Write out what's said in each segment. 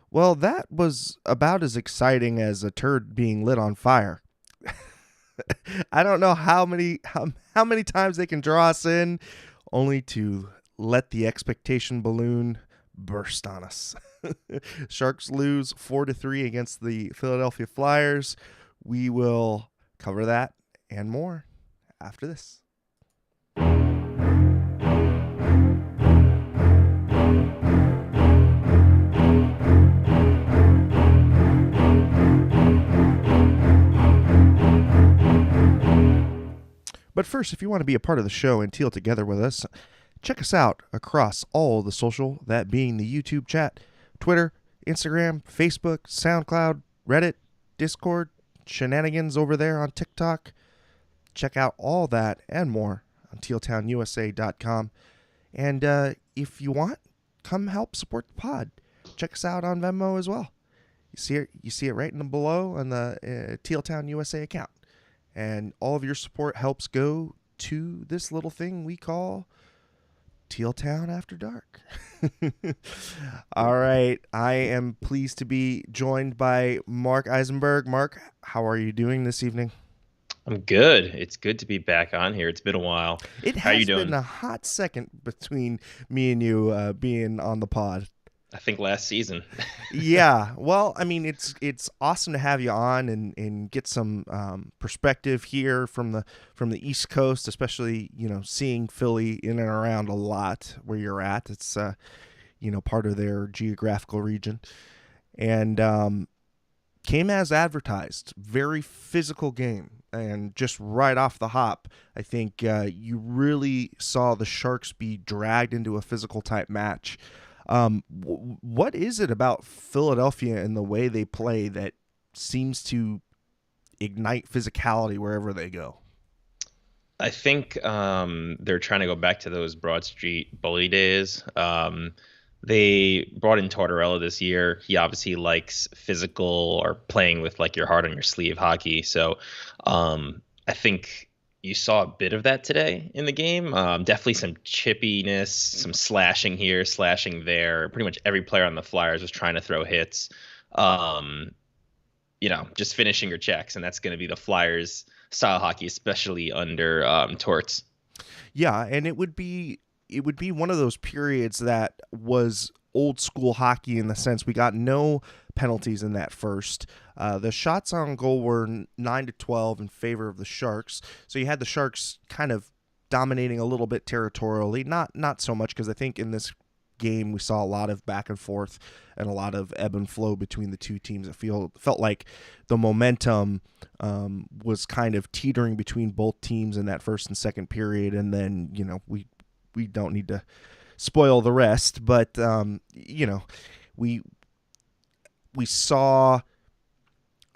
Well, that was about as exciting as a turd being lit on fire. I don't know how many times they can draw us in, only to let the expectation balloon burst on us. Sharks lose 4-3 against the Philadelphia Flyers. We will cover that and more after this. But first, if you want to be a part of the show and Teal together with us, check us out across all the social, that being the YouTube chat, Twitter, Instagram, Facebook, SoundCloud, Reddit, Discord, shenanigans over there on TikTok. Check out all that and more on tealtownusa.com. And if you want, come help support the pod. Check us out on Venmo as well. You see it right in the below on the Tealtown USA account. And all of your support helps go to this little thing we call Teal Town After Dark. All right. I am pleased to be joined by Mark Eisenberg. Mark, how are you doing this evening? I'm good. It's good to be back on here. It's been a while. It How you has been doing? a hot second between me and you being on the pod. I think last season. Yeah, well, I mean, it's awesome to have you on and get some perspective here from the East Coast, especially seeing Philly in and around a lot where you're at. It's part of their geographical region, and came as advertised. Very physical game, and just right off the hop, I think you really saw the Sharks be dragged into a physical type match. What is it about Philadelphia and the way they play that seems to ignite physicality wherever they go? I think they're trying to go back to those Broad Street bully days. They brought in Tortorella this year. He obviously likes physical or playing with like your heart on your sleeve hockey. So I think you saw a bit of that today in the game. Definitely some chippiness, some slashing here, slashing there. Pretty much every player on the Flyers was trying to throw hits. Um, just finishing your checks, and that's going to be the Flyers style hockey, especially under Torts. Yeah, and it would be one of those periods that was old school hockey in the sense we got no penalties in that first. The shots on goal were 9-12 in favor of the Sharks. So you had the Sharks kind of dominating a little bit territorially, not so much because I think in this game we saw a lot of back and forth and a lot of ebb and flow between the two teams. It felt like the momentum was kind of teetering between both teams in that first and second period, and then we don't need to spoil the rest, but we we saw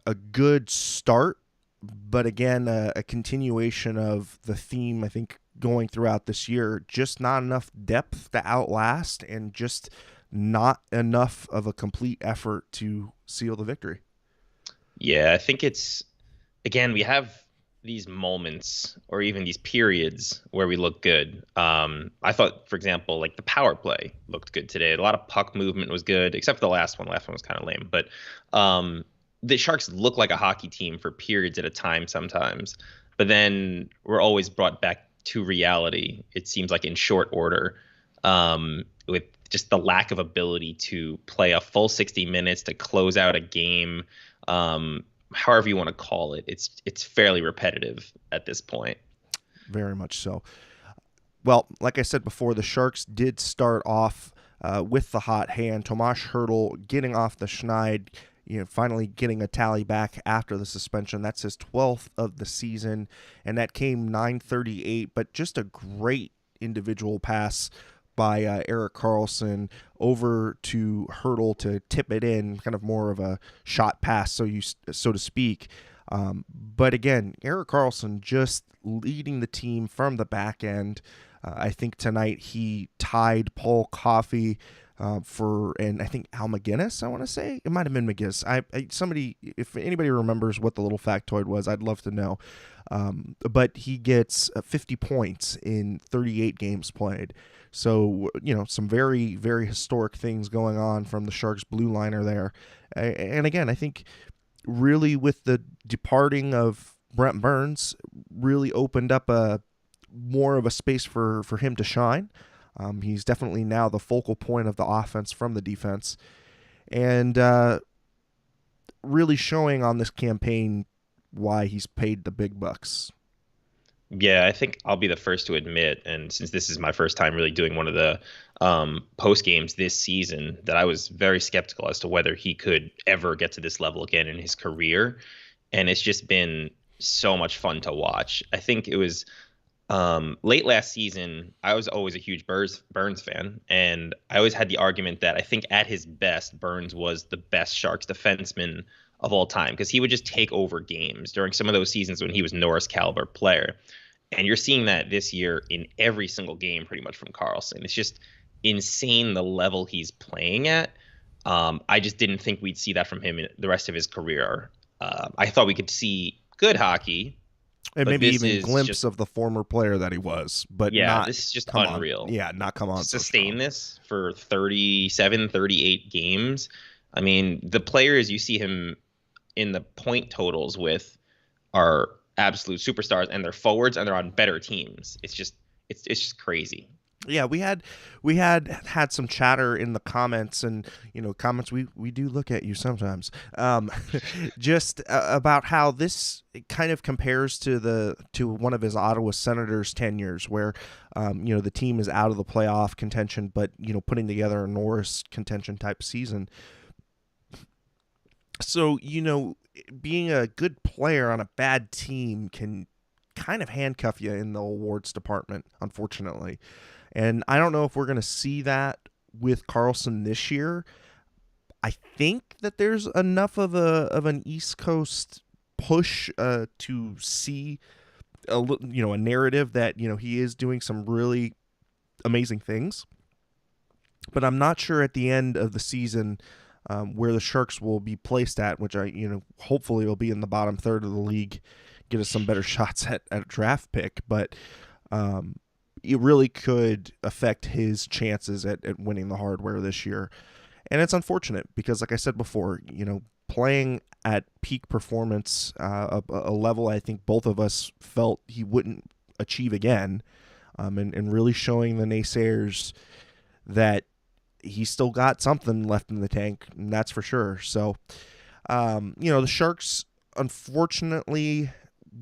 a good start, but again, a continuation of the theme, I think, going throughout this year. Just not enough depth to outlast, and just not enough of a complete effort to seal the victory. Yeah, I think again, we have these moments or even these periods where we look good. I thought, for example, like the power play looked good today. A lot of puck movement was good, except for the last one. The last one was kind of lame. But the Sharks look like a hockey team for periods at a time sometimes. But then we're always brought back to reality, it seems like in short order, with just the lack of ability to play a full 60 minutes to close out a game. However you want to call it, it's fairly repetitive at this point. Very much so. Well, like I said before, the Sharks did start off with the hot hand. Tomas Hertl getting off the schneid, finally getting a tally back after the suspension. That's his 12th of the season, and that came 9:38. But just a great individual pass by Erik Karlsson over to Hertl to tip it in, kind of more of a shot pass, so to speak. But again, Erik Karlsson just leading the team from the back end. I think tonight he tied Paul Coffey and I think Al McGinnis, I want to say it might have been McGinnis. Somebody, if anybody remembers what the little factoid was, I'd love to know. But he gets 50 points in 38 games played. So, some very, very historic things going on from the Sharks blue liner there. And again, I think really with the departing of Brent Burns, really opened up a more of a space for him to shine. He's definitely now the focal point of the offense from the defense. And really showing on this campaign why he's paid the big bucks. Yeah, I think I'll be the first to admit, and since this is my first time really doing one of the post games this season, that I was very skeptical as to whether he could ever get to this level again in his career. And it's just been so much fun to watch. I think it was late last season. I was always a huge Burns fan, and I always had the argument that I think at his best, Burns was the best Sharks defenseman of all time, because he would just take over games during some of those seasons when he was Norris caliber player. And you're seeing that this year in every single game, pretty much from Karlsson. It's just insane the level he's playing at. I just didn't think we'd see that from him in the rest of his career. I thought we could see good hockey. And maybe even glimpse of the former player that he was. But yeah, this is just unreal. Not come on. Sustain this for 37, 38 games. I mean, the players you see him in the point totals with are absolute superstars, and they're forwards, and they're on better teams. It's just crazy. Yeah, we had some chatter in the comments, and comments we do look at you sometimes. Just about how this kind of compares to one of his Ottawa Senators tenures, where the team is out of the playoff contention, but putting together a Norris contention type season. So, being a good player on a bad team can kind of handcuff you in the awards department, unfortunately. And I don't know if we're going to see that with Karlsson this year. I think that there's enough of an East Coast push to see a narrative that he is doing some really amazing things. But I'm not sure at the end of the season where the Sharks will be placed at, which hopefully will be in the bottom third of the league, get us some better shots at a draft pick. But it really could affect his chances at winning the hardware this year. And it's unfortunate because, like I said before, playing at peak performance, a level I think both of us felt he wouldn't achieve again, and really showing the naysayers that he's still got something left in the tank, and that's for sure. So, the Sharks, unfortunately,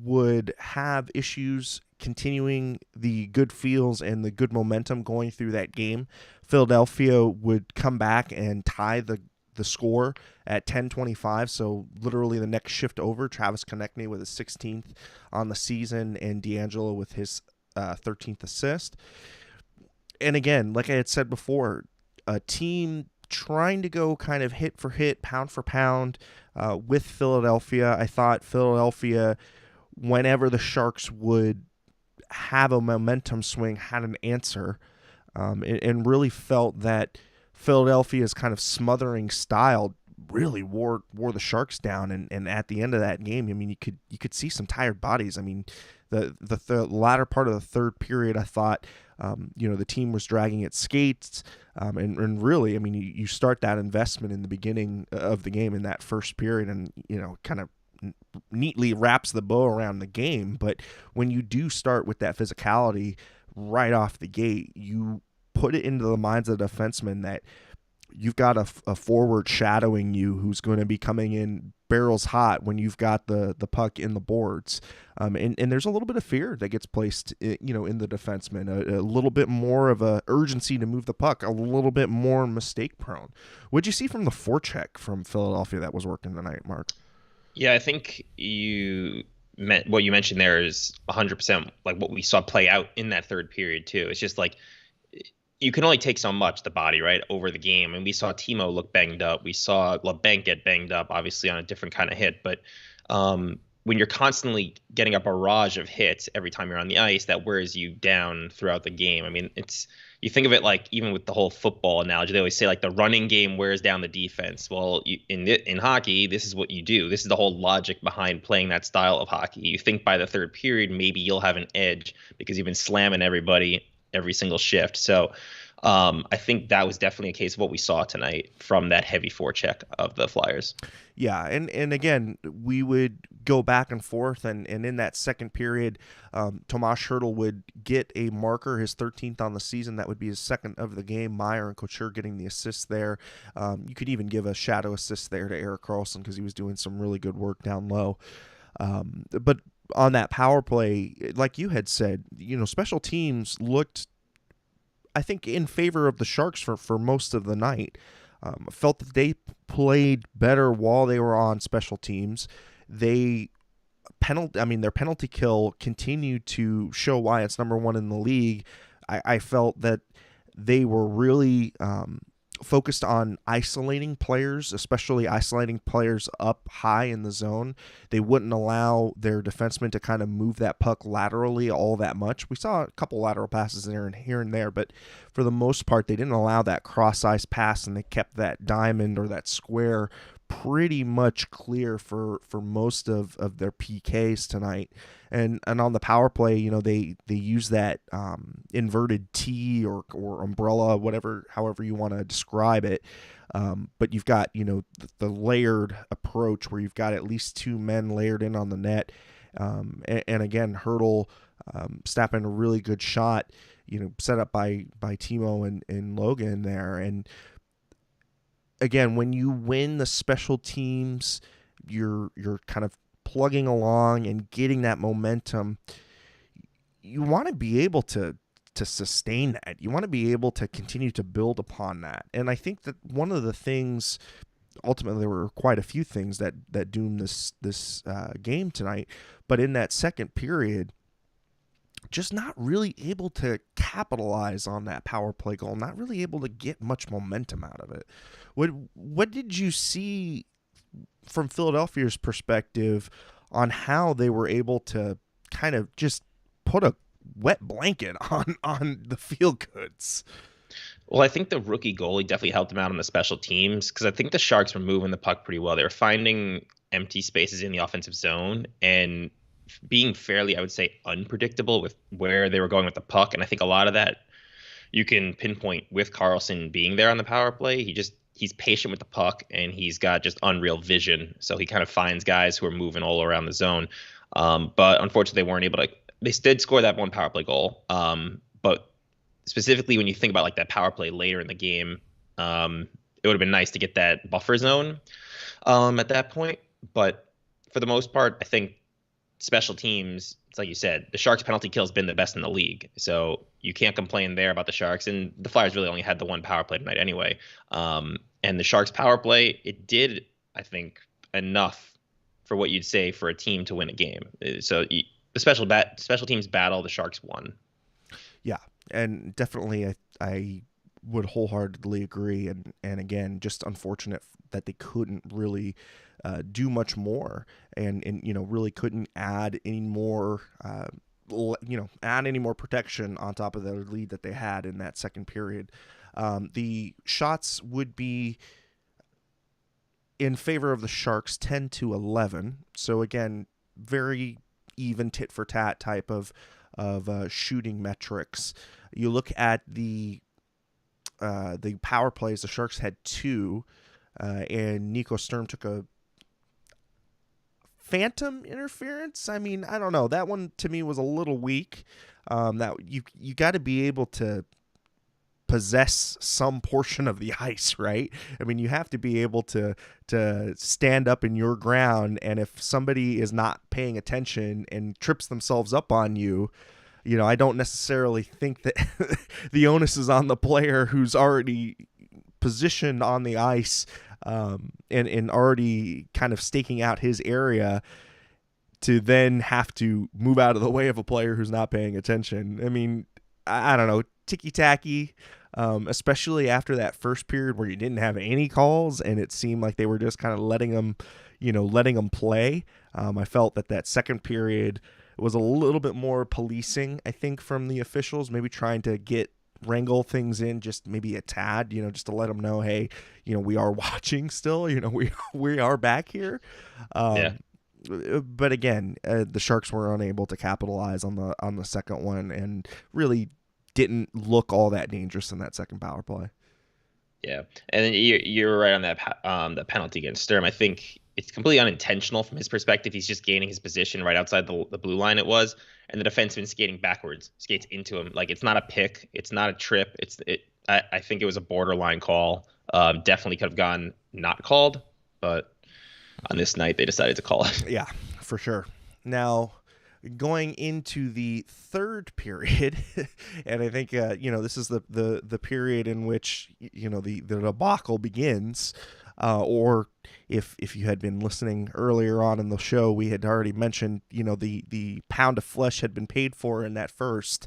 would have issues continuing the good feels and the good momentum going through that game. Philadelphia would come back and tie the score at 10:25, so literally the next shift over. Travis Konecny with his 16th on the season, and DeAngelo with his 13th assist. And again, like I had said before, a team trying to go kind of hit for hit, pound for pound with Philadelphia. I thought Philadelphia, whenever the Sharks would have a momentum swing, had an answer, and really felt that Philadelphia's kind of smothering style really wore the Sharks down. And at the end of that game, I mean, you could see some tired bodies. I mean, the latter part of the third period, I thought, the team was dragging its skates, and really, I mean, you start that investment in the beginning of the game in that first period, and kind of neatly wraps the bow around the game. But when you do start with that physicality right off the gate, you put it into the minds of the defensemen that you've got a forward shadowing you who's going to be coming in barrels hot when you've got the puck in the boards. And there's a little bit of fear that gets placed, in the defenseman, a little bit more of a urgency to move the puck, a little bit more mistake prone. What'd you see from the forecheck from Philadelphia that was working tonight, Mark? Yeah, I think what you mentioned there is 100% like what we saw play out in that third period too. It's just like you can only take so much, the body, right, over the game. And we saw Timo look banged up. We saw Labanc get banged up, obviously on a different kind of hit. But when you're constantly getting a barrage of hits every time you're on the ice, that wears you down throughout the game. I mean, you think of it like even with the whole football analogy, they always say like the running game wears down the defense. Well, in hockey, this is what you do. This is the whole logic behind playing that style of hockey. You think by the third period, maybe you'll have an edge because you've been slamming everybody every single shift. So I think that was definitely a case of what we saw tonight from that heavy forecheck of the Flyers. Yeah, and again, we would go back and forth, and in that second period, Tomas Hertl would get a marker, his 13th on the season. That would be his second of the game. Meyer and Couture getting the assist there. You could even give a shadow assist there to Erik Karlsson because he was doing some really good work down low. But on that power play, like you had said, special teams looked, I think, in favor of the Sharks for most of the night. Felt that they played better while they were on special teams. Their penalty kill continued to show why it's number one in the league. I felt that they were really focused on isolating players, especially isolating players up high in the zone. They wouldn't allow their defensemen to kind of move that puck laterally all that much. We saw a couple lateral passes there and here and there, but for the most part, they didn't allow that cross-ice pass, and they kept that diamond or that square pretty much clear for most of their PKs tonight. And on the power play, they use that inverted T or umbrella, however you want to describe it. But you've got, the layered approach where you've got at least two men layered in on the net. And again, Hertl snapping a really good shot, set up by Timo and Logan there. And again, when you win the special teams, you're kind of plugging along and getting that momentum. You want to be able to sustain that. You want to be able to continue to build upon that. And I think that one of the things, ultimately there were quite a few things that doomed this game tonight, but in that second period, just not really able to capitalize on that power play goal, not really able to get much momentum out of it. What did you see from Philadelphia's perspective on how they were able to kind of just put a wet blanket on the feel goods? Well, I think the rookie goalie definitely helped them out on the special teams because I think the Sharks were moving the puck pretty well. They were finding empty spaces in the offensive zone and being fairly, I would say, unpredictable with where they were going with the puck. And I think a lot of that you can pinpoint with Karlsson being there on the power play. He's patient with the puck, and he's got just unreal vision. So he kind of finds guys who are moving all around the zone. But unfortunately, they weren't able to. They did score that one power play goal. But specifically, when you think about like that power play later in the game, it would have been nice to get that buffer zone at that point. But for the most part, I think special teams, it's like you said, the Sharks' penalty kill has been the best in the league. So you can't complain there about the Sharks. And the Flyers really only had the one power play tonight anyway. And the Sharks' power play, it did, I think, enough for what you'd say for a team to win a game. So the special teams battle, the Sharks won. Yeah, and definitely I would wholeheartedly agree. And again, just unfortunate that they couldn't really do much more and really couldn't add any more protection on top of the lead that they had in that second period. The shots would be in favor of the Sharks 10-11. So again, very even tit for tat type of shooting metrics. You look at the power plays, the Sharks had two, and Nico Sturm took a phantom interference. I mean, I don't know. That one to me was a little weak. That you got to be able to possess some portion of the ice, right? I mean, you have to be able to stand up in your ground, and if somebody is not paying attention and trips themselves up on you, I don't necessarily think that the onus is on the player who's already positioned on the ice and already kind of staking out his area to then have to move out of the way of a player who's not paying attention. I mean, I don't know, ticky-tacky, especially after that first period where you didn't have any calls and it seemed like they were just kind of letting them play. I felt that second period was a little bit more policing, I think, from the officials, maybe trying to get wrangle things in just maybe a tad, just to let them know, hey, we are watching still, we are back here. Yeah. Um, but again, the Sharks were unable to capitalize on the second one and really didn't look all that dangerous in that second power play. Yeah, and then you're right on that penalty against Sturm. I think it's completely unintentional from his perspective. He's just gaining his position right outside the blue line. It was, and the defenseman skating backwards, skates into him. Like, it's not a pick, it's not a trip. I think it was a borderline call. Definitely could have gone not called, but on this night they decided to call it. Yeah, for sure. Now, going into the third period, and I think this is the period in which the debacle begins. Or if you had been listening earlier on in the show, we had already mentioned the pound of flesh had been paid for in that first.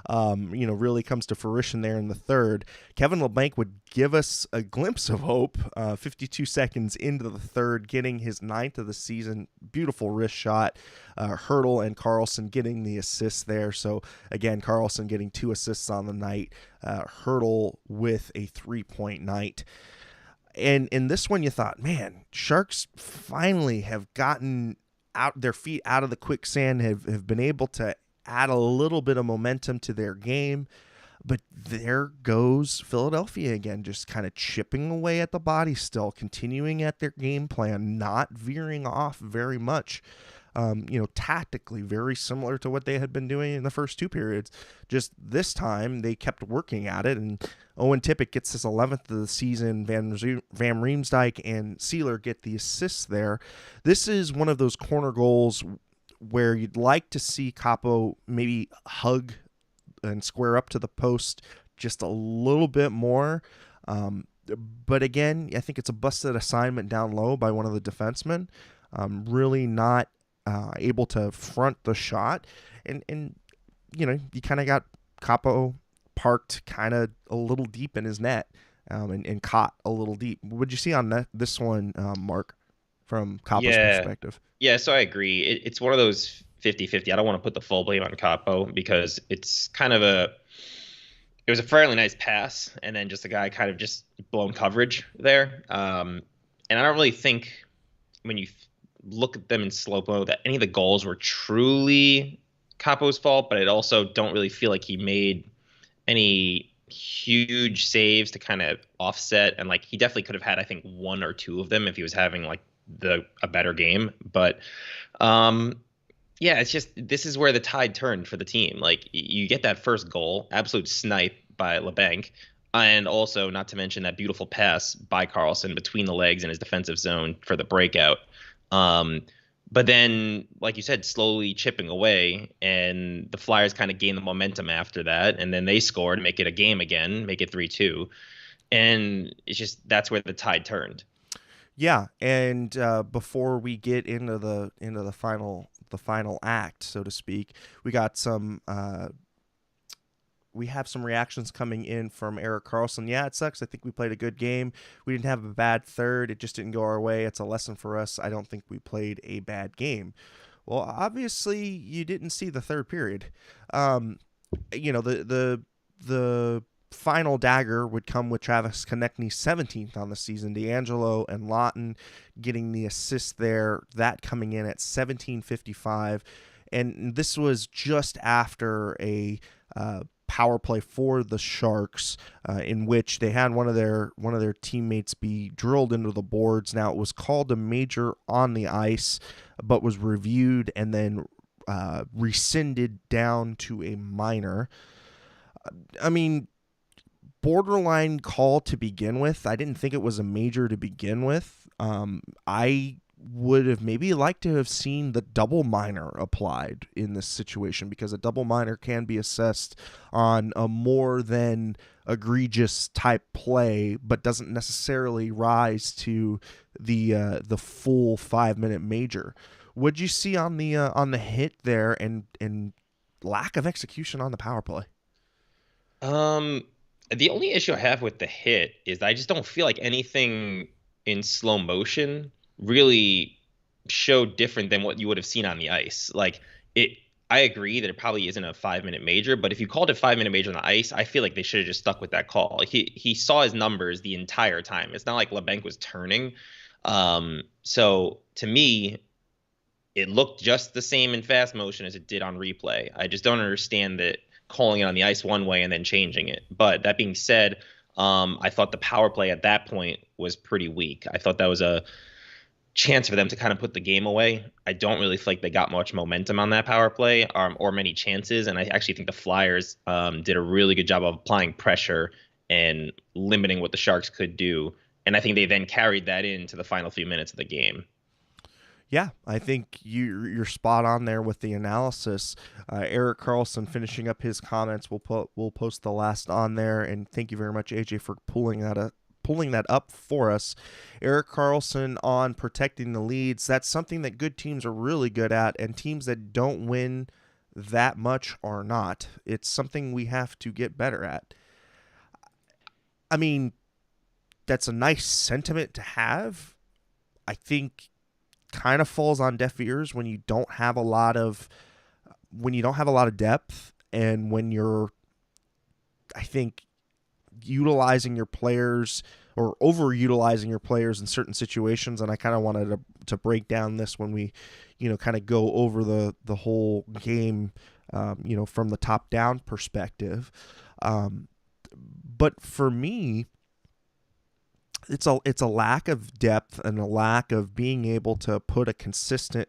Really comes to fruition there in the third. Kevin Labanc would give us a glimpse of hope 52 seconds into the third, getting his 9th of the season. Beautiful wrist shot. Hertl and Karlsson getting the assists there. So, again, Karlsson getting 2 assists on the night. Hertl with a 3-point night. And in this one, you thought, man, Sharks finally have gotten out their feet out of the quicksand, have been able to add a little bit of momentum to their game. But there goes Philadelphia again, just kind of chipping away at the body still, continuing at their game plan, not veering off very much. Tactically very similar to what they had been doing in the first 2 periods. Just this time, they kept working at it, and Owen Tippett gets his 11th of the season. Van Riemsdyk and Seeler get the assists there. This is one of those corner goals where you'd like to see Capo maybe hug and square up to the post just a little bit more. But again, I think it's a busted assignment down low by one of the defensemen. Really not able to front the shot, and you kind of got Capo parked kind of a little deep in his net, and caught a little deep. What'd you see on this one, Mark, from Capo's perspective? Yeah, so I agree. It's one of those 50-50. I don't want to put the full blame on Capo because it's kind of it was a fairly nice pass, and then just a guy kind of just blown coverage there. And I don't really think when you look at them in slow-mo that any of the goals were truly Capo's fault, but I also don't really feel like he made any huge saves to kind of offset. And like, he definitely could have had, I think, 1 or 2 of them if he was having like a better game. But yeah, it's just, this is where the tide turned for the team. Like, you get that first goal, absolute snipe by Labanc, and also not to mention that beautiful pass by Karlsson between the legs in his defensive zone for the breakout. But then, like you said, slowly chipping away, and the Flyers kind of gained the momentum after that, and then they scored, make it a game again, make it 3-2, and it's just, that's where the tide turned. Yeah, and before we get into the final act, so to speak, we got we have some reactions coming in from Erik Karlsson. Yeah, it sucks. I think we played a good game. We didn't have a bad third. It just didn't go our way. It's a lesson for us. I don't think we played a bad game. Well, obviously, you didn't see the third period. The final dagger would come with Travis Konecny 17th on the season. DeAngelo and Lawton getting the assist there. That coming in at 17:55. And this was just after a power play for the Sharks, in which they had one of their teammates be drilled into the boards. Now, it was called a major on the ice, but was reviewed and then rescinded down to a minor. I mean, borderline call to begin with. I didn't think it was a major to begin with. I would have maybe liked to have seen the double minor applied in this situation, because a double minor can be assessed on a more than egregious type play, but doesn't necessarily rise to the full 5-minute major. What'd you see on the hit there, and lack of execution on the power play? The only issue I have with the hit is I just don't feel like anything in slow motion really showed different than what you would have seen on the ice. Like, I agree that it probably isn't a 5 minute major, but if you called it 5 minute major on the ice, I feel like they should have just stuck with that call. Like he saw his numbers the entire time. It's not like Labanc was turning. So to me, it looked just the same in fast motion as it did on replay. I just don't understand that calling it on the ice one way and then changing it. But that being said, I thought the power play at that point was pretty weak. I thought that was a chance for them to kind of put the game away. I don't really feel like they got much momentum on that power play, or many chances. And I actually think the Flyers did a really good job of applying pressure and limiting what the Sharks could do. And I think they then carried that into the final few minutes of the game. Yeah, I think you're spot on there with the analysis. Erik Karlsson finishing up his comments. We'll post the last on there, and thank you very much, AJ, for pulling that up for us. Erik Karlsson on protecting the leads. That's something that good teams are really good at, and teams that don't win that much are not. It's something we have to get better at. I mean, that's a nice sentiment to have. I think kind of falls on deaf ears when you don't have a lot of depth, and when you're, I think, utilizing your players or overutilizing your players in certain situations. And I kind of wanted to break down this when we, kind of go over the whole game, from the top down perspective. But for me, it's a lack of depth and a lack of being able to put a consistent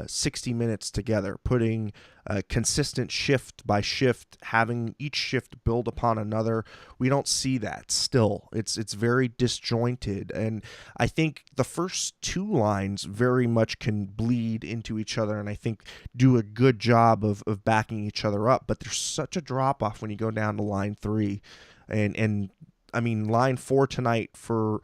60 minutes together, putting a consistent shift by shift, having each shift build upon another. We don't see that still. It's very disjointed, and I think the first two lines very much can bleed into each other, and I think do a good job of backing each other up. But there's such a drop off when you go down to line 3, and I mean, line 4 tonight for,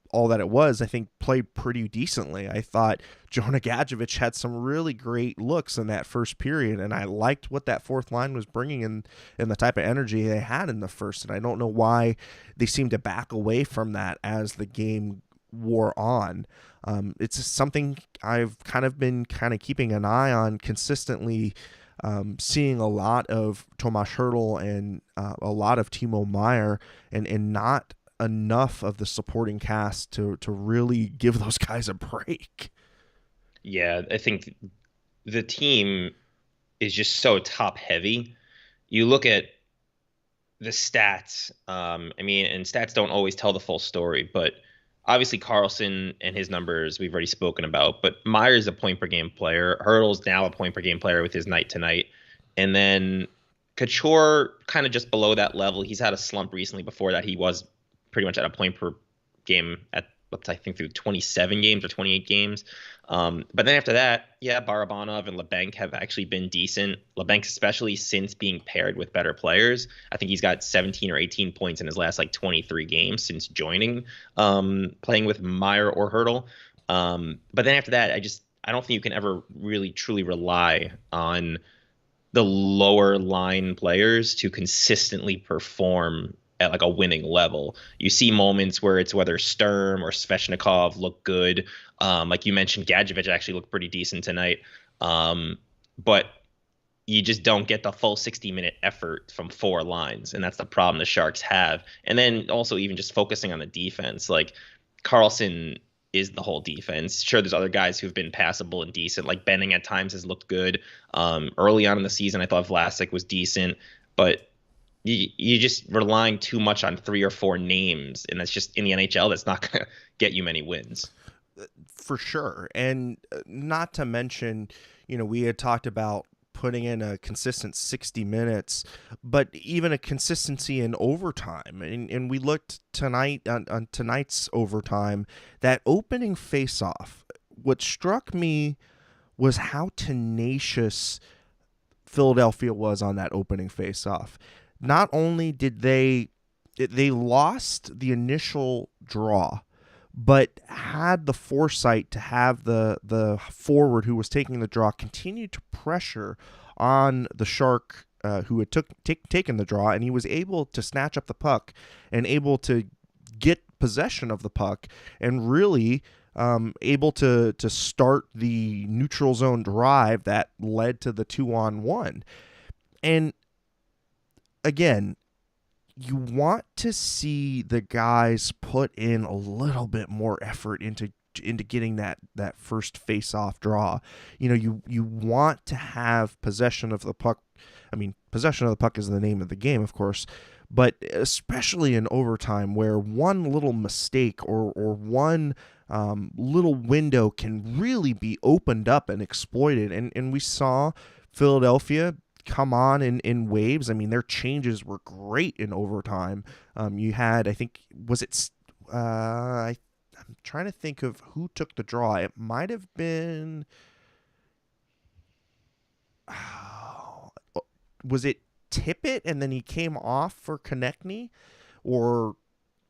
all that it was, I think played pretty decently. I thought Jonah Gadjevich had some really great looks in that first period, and I liked what that fourth line was bringing in the type of energy they had in the first. And I don't know why they seemed to back away from that as the game wore on. It's something I've been keeping an eye on consistently. Seeing a lot of Tomas Hertl and a lot of Timo Meier, and not enough of the supporting cast to really give those guys a break. Yeah, I think the team is just so top heavy. You look at the stats. And stats don't always tell the full story, but obviously Karlsson and his numbers we've already spoken about. But Meier's a point per game player. Hertl's now a point per game player with his night to night, and then Couture kind of just below that level. He's had a slump recently. Before that, he was pretty much at a point per game at, I think, through 27 games or 28 games. But then after that, yeah, Barabanov and Labanc have actually been decent. Labanc, especially since being paired with better players. I think he's got 17 or 18 points in his last 23 games since joining, playing with Meier or Hertl. But then after that, I don't think you can ever really truly rely on the lower line players to consistently perform at a winning level. You see moments where it's whether Sturm or Svechnikov look good. Like you mentioned, Gadjevich actually looked pretty decent tonight. But you just don't get the full 60-minute effort from 4 lines, and that's the problem the Sharks have. And then also even just focusing on the defense, like Karlsson is the whole defense. Sure, there's other guys who've been passable and decent, like Benning at times has looked good. Early on in the season, I thought Vlasic was decent, but you're just relying too much on 3 or 4 names, and that's just in the NHL. That's not going to get you many wins. For sure. And not to mention, we had talked about putting in a consistent 60 minutes, but even a consistency in overtime. And we looked tonight on tonight's overtime, that opening face-off. What struck me was how tenacious Philadelphia was on that opening face-off. Not only did they lost the initial draw, but had the foresight to have the forward who was taking the draw continue to pressure on the Shark who had taken the draw, and he was able to snatch up the puck and able to get possession of the puck and really able to start the neutral zone drive that led to the 2-on-1. And again, you want to see the guys put in a little bit more effort into getting that first face-off draw. You want to have possession of the puck. I mean, possession of the puck is the name of the game, of course, but especially in overtime, where one little mistake or one little window can really be opened up and exploited. And we saw Philadelphia come on in waves. I mean, their changes were great in overtime. You had, I think, was it? I'm trying to think of who took the draw. It might have been. Was it Tippett and then he came off for Konecny, or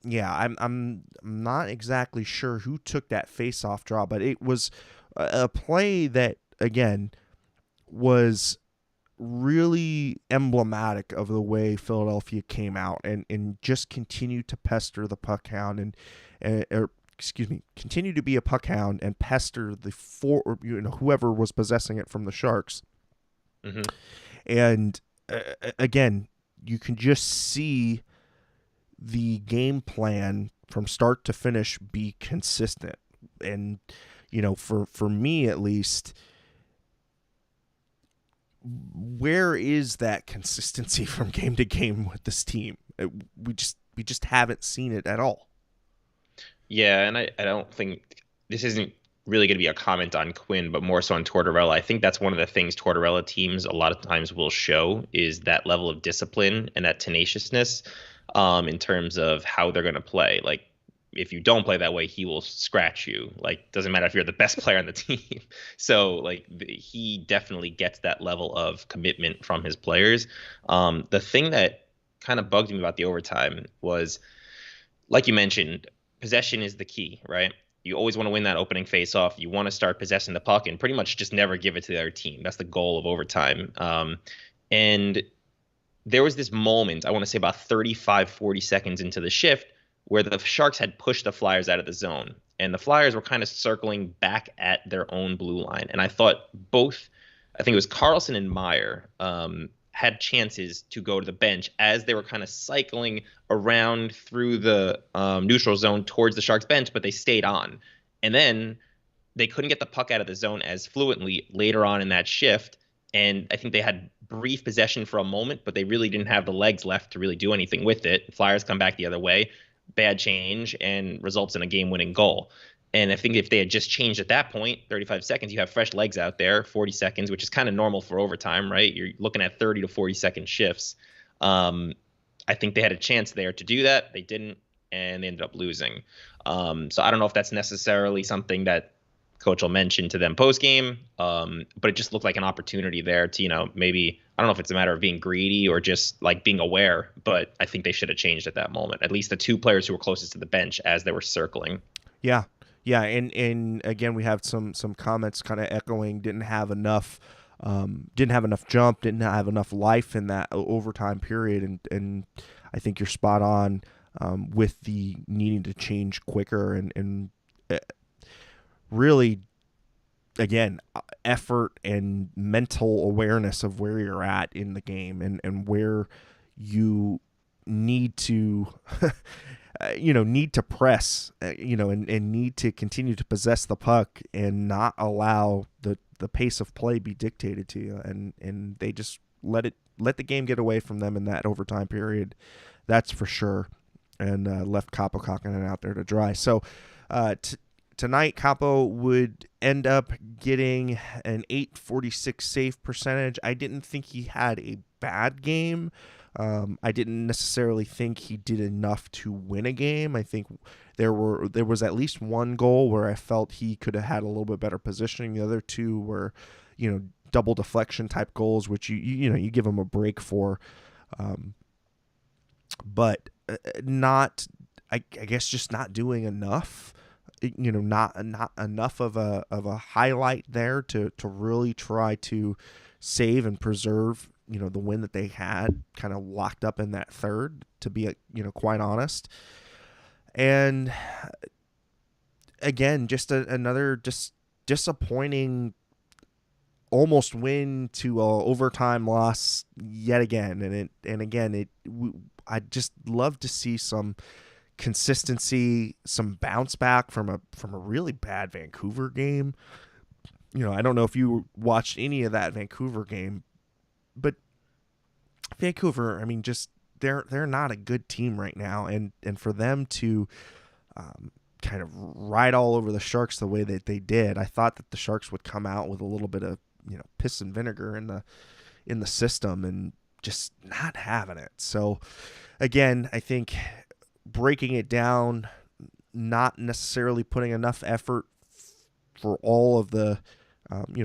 yeah, I'm not exactly sure who took that face-off draw, but it was a play that again was really emblematic of the way Philadelphia came out and just continued to pester the puck hound continue to be a puck hound and pester whoever was possessing it from the Sharks. Mm-hmm. And again, you can just see the game plan from start to finish be consistent. And for me at least, where is that consistency from game to game with this team? We just haven't seen it at all. Yeah, and I don't think this isn't really going to be a comment on Quinn, but more so on Tortorella. I think that's one of the things Tortorella teams a lot of times will show is that level of discipline and that tenaciousness in terms of how they're going to play. Like, if you don't play that way, he will scratch you. Like, doesn't matter if you're the best player on the team. So, like, he definitely gets that level of commitment from his players. The thing that kind of bugged me about the overtime was, like you mentioned, possession is the key, right? You always want to win that opening faceoff. You want to start possessing the puck and pretty much just never give it to the other team. That's the goal of overtime. And there was this moment, I want to say about 35, 40 seconds into the shift, where the Sharks had pushed the Flyers out of the zone. And the Flyers were kind of circling back at their own blue line. And I thought I think it was Karlsson and Meyer, had chances to go to the bench as they were kind of cycling around through the neutral zone towards the Sharks bench, but they stayed on. And then they couldn't get the puck out of the zone as fluently later on in that shift. And I think they had brief possession for a moment, but they really didn't have the legs left to really do anything with it. Flyers come back the other way, bad change, and results in a game-winning goal. And I think if they had just changed at that point, 35 seconds, you have fresh legs out there, 40 seconds, which is kind of normal for overtime, right? You're looking at 30 to 40-second shifts. I think they had a chance there to do that. They didn't, and they ended up losing. So I don't know if that's necessarily something that Coach will mention to them post-game, but it just looked like an opportunity there to, maybe, I don't know if it's a matter of being greedy or just like being aware, but I think they should have changed at that moment, at least the two players who were closest to the bench as they were circling. Yeah. Yeah, and again, we have some comments kind of echoing didn't have enough jump, didn't have enough life in that overtime period, and I think you're spot on with the needing to change quicker and really, again, effort and mental awareness of where you're at in the game and where you need to need to press, and need to continue to possess the puck and not allow the pace of play be dictated to you. And they just let the game get away from them in that overtime period. That's for sure. And left Capo Kakkonen out there to dry. So tonight, Capo would end up getting an .846 save percentage. I didn't think he had a bad game. I didn't necessarily think he did enough to win a game. I think there was at least one goal where I felt he could have had a little bit better positioning. The other two were, double deflection type goals, which you give him a break for, but not. I guess just not doing enough. Not enough of a highlight there to really try to save and preserve the win that they had kind of locked up in that third, to be quite honest. And again, just another just disappointing almost win to a overtime loss yet again, and again I just love to see some consistency, some bounce back from a really bad Vancouver game. I don't know if you watched any of that Vancouver game, but Vancouver, I mean, just they're not a good team right now, and for them to kind of ride all over the Sharks the way that they did, I thought that the Sharks would come out with a little bit of piss and vinegar in the system, and just not having it. So again, I think breaking it down, not necessarily putting enough effort for all of the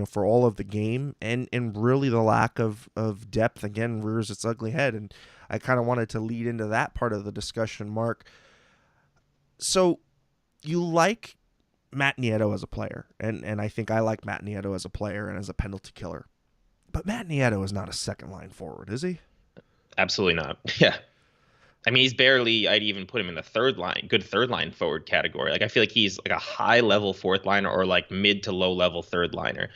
for all of the game, and really the lack of depth again rears its ugly head. And I kind of wanted to lead into that part of the discussion, Mark. So you like Matt Nieto as a player, and I think I like Matt Nieto as a player and as a penalty killer. But Matt Nieto is not a second line forward, is he? Absolutely not. Yeah. I mean, he's barely, I'd even put him in the good third line forward category. Like, I feel like he's like a high level fourth liner or like mid to low level third liner.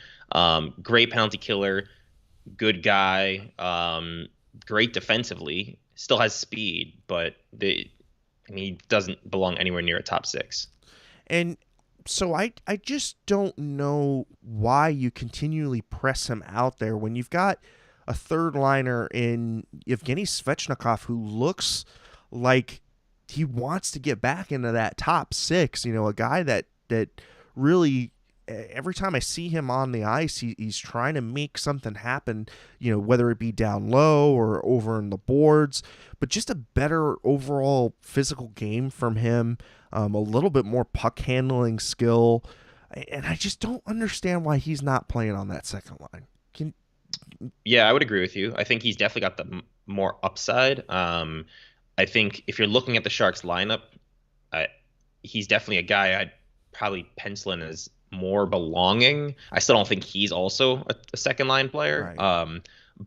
Great penalty killer, good guy, great defensively, still has speed, but he doesn't belong anywhere near a top six. And so I just don't know why you continually press him out there when you've got a third liner in Evgeny Svechnikov who looks like he wants to get back into that top six. A guy that really, every time I see him on the ice, he's trying to make something happen, whether it be down low or over in the boards, but just a better overall physical game from him, a little bit more puck handling skill. And I just don't understand why he's not playing on that second line. Yeah, I would agree with you. I think he's definitely got the more upside. I think if you're looking at the Sharks lineup, he's definitely a guy I'd probably pencil in as more belonging. I still don't think he's also a second line player. Right.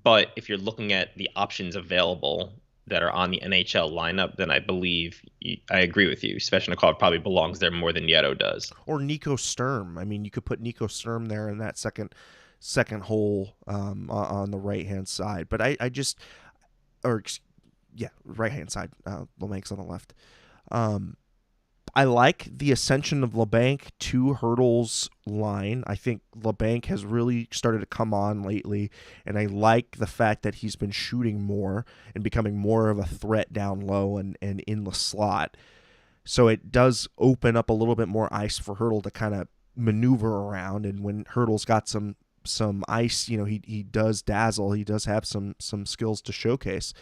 But if you're looking at the options available that are on the NHL lineup, then I believe I agree with you. Svechnikov probably belongs there more than Nieto does. Or Nico Sturm. I mean, you could put Nico Sturm there in that second hole on the right hand side. But I just, or yeah, right hand side. Labanc's on the left. I like the ascension of Labanc to Hertl's line. I think Labanc has really started to come on lately, and I like the fact that he's been shooting more and becoming more of a threat down low and in the slot. So it does open up a little bit more ice for Hertl to kind of maneuver around, and when Hertl's got some ice, he does dazzle. He does have some skills to showcase.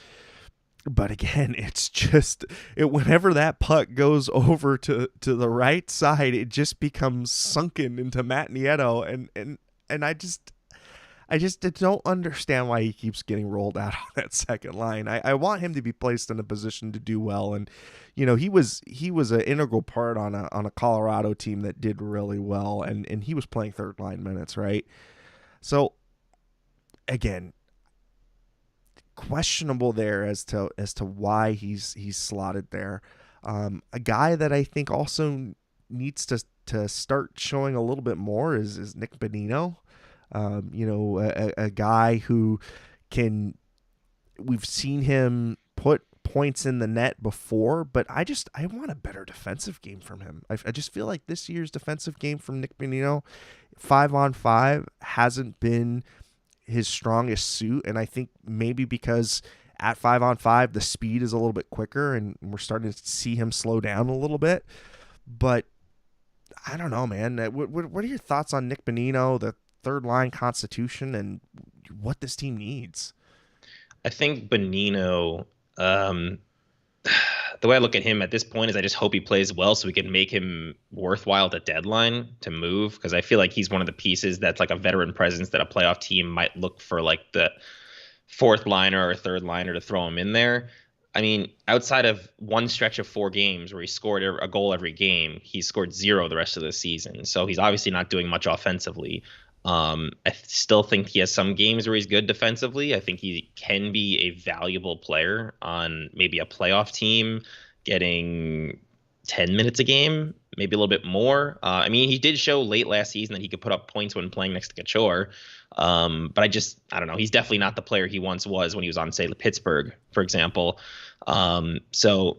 But again, it's just whenever that puck goes over to the right side, it just becomes sunken into Matt Nieto, and I just don't understand why he keeps getting rolled out on that second line. I want him to be placed in a position to do well, and he was an integral part on a Colorado team that did really well, and he was playing third line minutes, right? So again, questionable there as to why he's slotted there. A guy that I think also needs to start showing a little bit more is Nick Bonino. A guy who we've seen him put points in the net before, but I want a better defensive game from him. I just feel like this year's defensive game from Nick Bonino, 5-on-5, hasn't been his strongest suit, and I think maybe because at 5-on-5 the speed is a little bit quicker and we're starting to see him slow down a little bit. But I don't know, man. What are your thoughts on Nick Bonino, the third line constitution, and what this team needs? I think Bonino, the way I look at him at this point is I just hope he plays well so we can make him worthwhile at the deadline to move, because I feel like he's one of the pieces that's like a veteran presence that a playoff team might look for, like the fourth liner or third liner to throw him in there. I mean, outside of one stretch of 4 games where he scored a goal every game, he scored 0 the rest of the season. So he's obviously not doing much offensively. I still think he has some games where he's good defensively. I think he can be a valuable player on maybe a playoff team, getting 10 minutes a game, maybe a little bit more. I mean, he did show late last season that he could put up points when playing next to Couture. But I don't know. He's definitely not the player he once was when he was on, say, Pittsburgh, for example. So,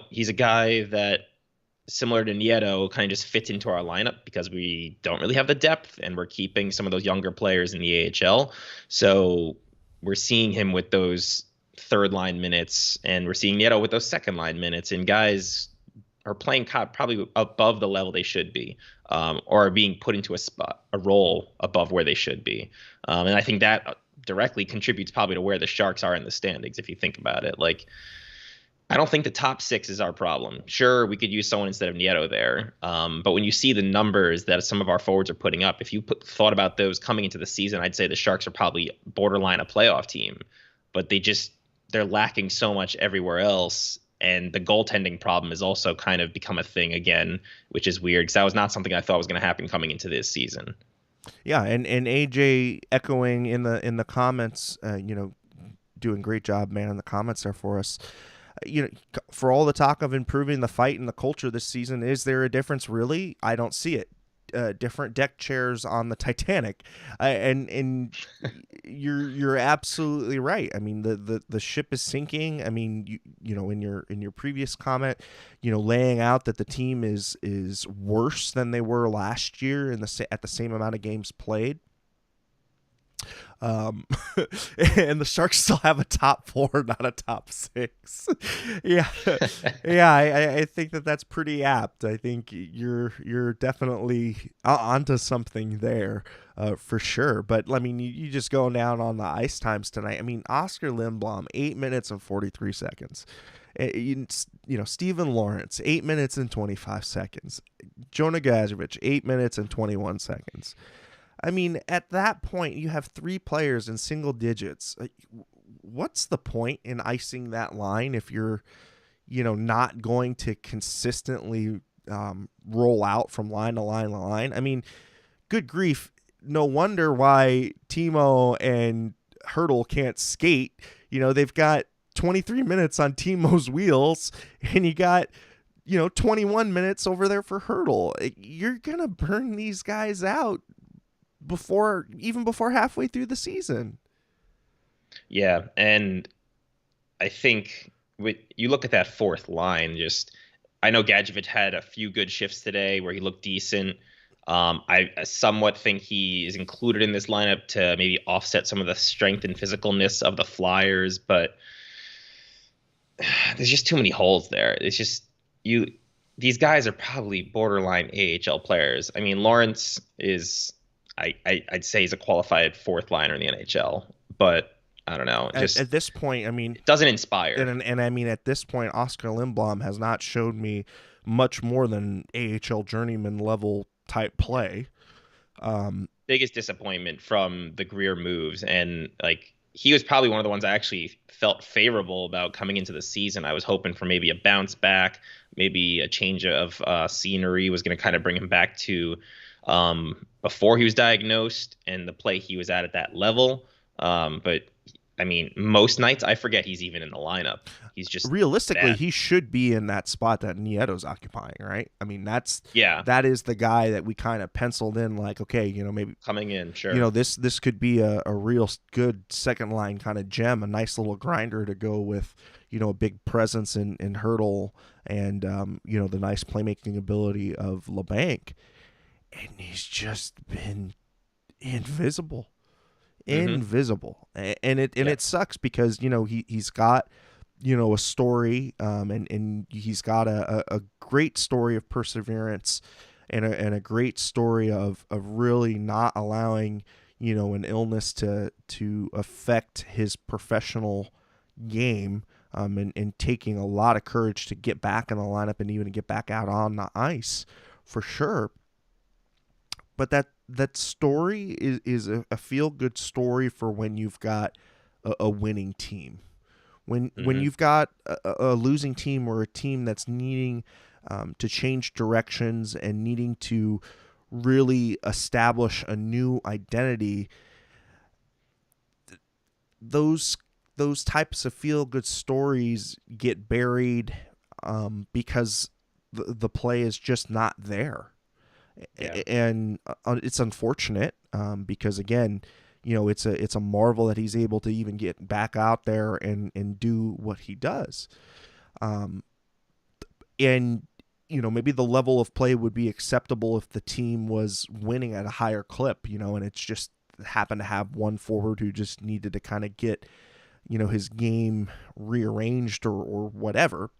he's a guy that, similar to Nieto, kind of just fits into our lineup because we don't really have the depth and we're keeping some of those younger players in the AHL. So we're seeing him with those third line minutes and we're seeing Nieto with those second line minutes, and guys are playing probably above the level they should be, or are being put into a role above where they should be. And I think that directly contributes probably to where the Sharks are in the standings, if you think about it. Like, I don't think the top six is our problem. Sure, we could use someone instead of Nieto there. But when you see the numbers that some of our forwards are putting up, if you thought about those coming into the season, I'd say the Sharks are probably borderline a playoff team. But they're lacking so much everywhere else. And the goaltending problem has also kind of become a thing again, which is weird because that was not something I thought was going to happen coming into this season. Yeah, and AJ echoing in the comments, doing a great job, man, in the comments there for us. For all the talk of improving the fight and the culture this season, is there a difference really? I don't see it. Different deck chairs on the Titanic, and you're absolutely right. I mean, the ship is sinking. I mean, in your previous comment, laying out that the team is worse than they were last year at the same amount of games played. And the Sharks still have a top 4, not a top 6. Yeah, I think that's pretty apt. I think you're definitely onto something there, for sure. But I mean, you just go down on the ice times tonight. I mean, Oscar Lindblom, 8 minutes and 43 seconds. Steven Lawrence, 8 minutes and 25 seconds. Jonah Gajovic, 8 minutes and 21 seconds. I mean, at that point, you have 3 players in single digits. What's the point in icing that line if you're, not going to consistently roll out from line to line to line? I mean, good grief. No wonder why Timo and Hertl can't skate. They've got 23 minutes on Timo's wheels, and you got 21 minutes over there for Hertl. You're going to burn these guys out before halfway through the season. Yeah, and I think you look at that fourth line, I know Gadjevich had a few good shifts today where he looked decent. I somewhat think he is included in this lineup to maybe offset some of the strength and physicalness of the Flyers, but there's just too many holes there. It's just these guys are probably borderline AHL players. I mean, Lawrence is, I'd say he's a qualified fourth liner in the NHL, but I don't know. At this point, I mean, it doesn't inspire. And I mean, at this point, Oscar Lindblom has not showed me much more than AHL journeyman level type play. Biggest disappointment from the Greer moves, and he was probably one of the ones I actually felt favorable about coming into the season. I was hoping for maybe a bounce back, maybe a change of scenery was going to kind of bring him back to before he was diagnosed and the play he was at that level. But I mean, most nights I forget he's even in the lineup. He's just realistically bad. He should be in that spot that Nieto's occupying, right? I mean, that is the guy that we kind of penciled in, like, okay, maybe coming in, sure. This could be a real good second line kind of gem, a nice little grinder to go with, a big presence in Hertl and the nice playmaking ability of Labanc. And he's just been invisible. Invisible. And it sucks because he's got a story, and he's got a great story of perseverance and a great story of really not allowing an illness to affect his professional game, and taking a lot of courage to get back in the lineup and even to get back out on the ice for sure. But that story is a feel-good story for when you've got a winning team. When you've got a losing team or a team that's needing to change directions and needing to really establish a new identity, those types of feel-good stories get buried because the play is just not there. Yeah. And it's unfortunate because again, it's a marvel that he's able to even get back out there and do what he does. Um, and maybe the level of play would be acceptable if the team was winning at a higher clip, and it's just happened to have one forward who just needed to kind of get his game rearranged or whatever.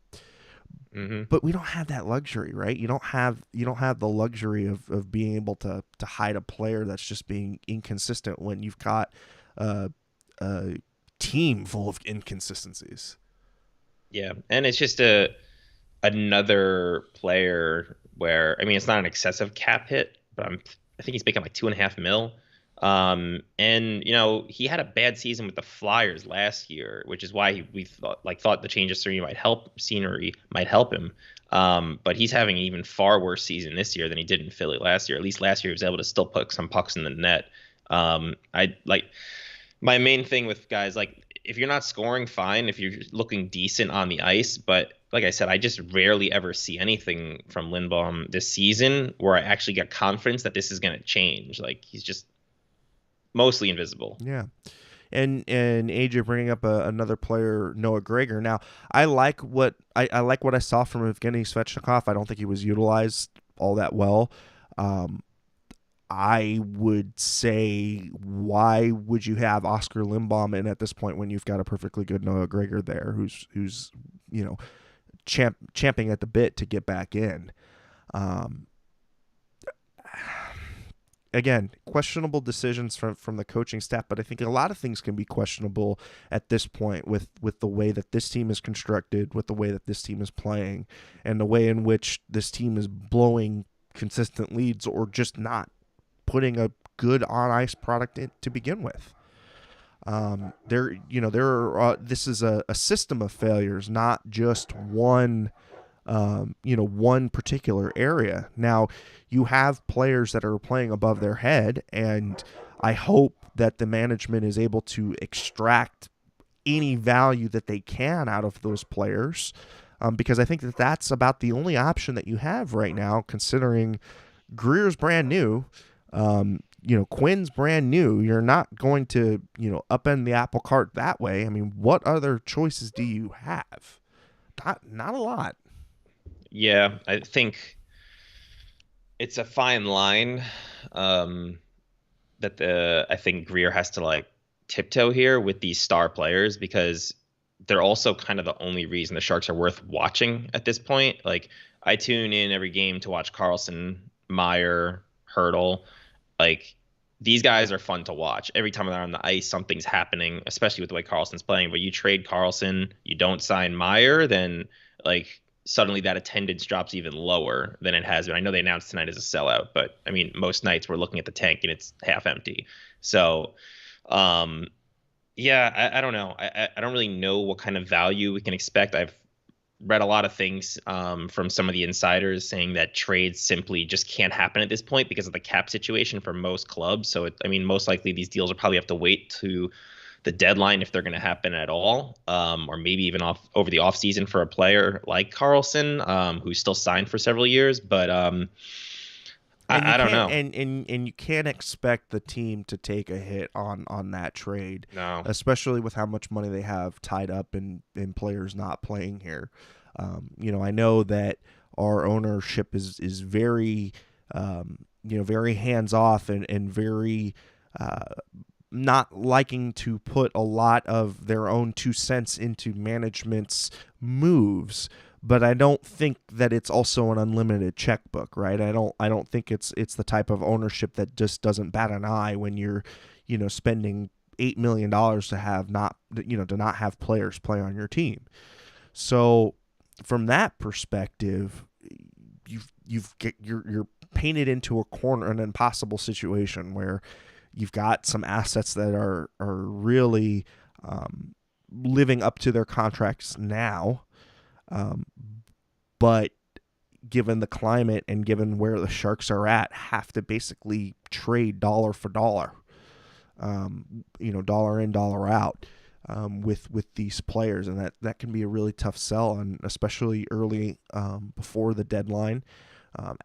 Mm-hmm. But we don't have that luxury, right? You don't have the luxury of being able to hide a player that's just being inconsistent when you've got a team full of inconsistencies. Yeah, and it's just another player where, I mean, it's not an excessive cap hit, but I think he's making like 2.5 mil. And he had a bad season with the Flyers last year, which is why we thought the change of scenery might help him. But he's having an even far worse season this year than he did in Philly last year. At least last year he was able to still put some pucks in the net. I like my main thing with guys, like, if you're not scoring, fine. If you're looking decent on the ice, but like I said, I just rarely ever see anything from Lindblom this season where I actually get confidence that this is going to change. Like, he's just mostly invisible. Yeah. And AJ bringing up another player, Noah Gregor. Now, I like what I saw from Evgeny Svechnikov. I don't think he was utilized all that well. I would say, why would you have Oscar Lindblom in at this point when you've got a perfectly good Noah Gregor there, who's champing at the bit to get back in? Again, questionable decisions from the coaching staff, but I think a lot of things can be questionable at this point with the way that this team is constructed, with the way that this team is playing, and the way in which this team is blowing consistent leads or just not putting a good on ice product in to begin with. This is a system of failures, not just one particular area. Now, you have players that are playing above their head, and I hope that the management is able to extract any value that they can out of those players, because I think that that's about the only option that you have right now, considering Greer's brand new. Quinn's brand new. You're not going to, upend the apple cart that way. I mean, what other choices do you have? Not a lot. Yeah, I think it's a fine line that I think Greer has to like tiptoe here with these star players, because they're also kind of the only reason the Sharks are worth watching at this point. Like, I tune in every game to watch Karlsson, Meyer, Hertl. Like, these guys are fun to watch. Every time they're on the ice, something's happening, especially with the way Karlsson's playing. But you trade Karlsson, you don't sign Meyer, then like suddenly that attendance drops even lower than it has been. I know they announced tonight as a sellout, but I mean, most nights we're looking at the tank and it's half empty. So, yeah, I don't know. I don't really know what kind of value we can expect. I've read a lot of things from some of the insiders saying that trades simply just can't happen at this point because of the cap situation for most clubs. So, most likely these deals will probably have to wait to the deadline if they're going to happen at all, or maybe even over the offseason for a player like Karlsson, who's still signed for several years. But I don't know. And you can't expect the team to take a hit on that trade, No. especially with how much money they have tied up in players not playing here. I know that our ownership is very, very hands off and very not liking to put a lot of their own 2 cents into management's moves. But I don't think that it's also an unlimited checkbook, right? I don't think it's the type of ownership that just doesn't bat an eye when you're, spending $8 million to not have players play on your team. So from that perspective, you're painted into a corner, an impossible situation where you've got some assets that are really living up to their contracts now. But given the climate and given where the Sharks are at, have to basically trade dollar for dollar, dollar in, dollar out. with these players, and that can be a really tough sell, and especially early before the deadline.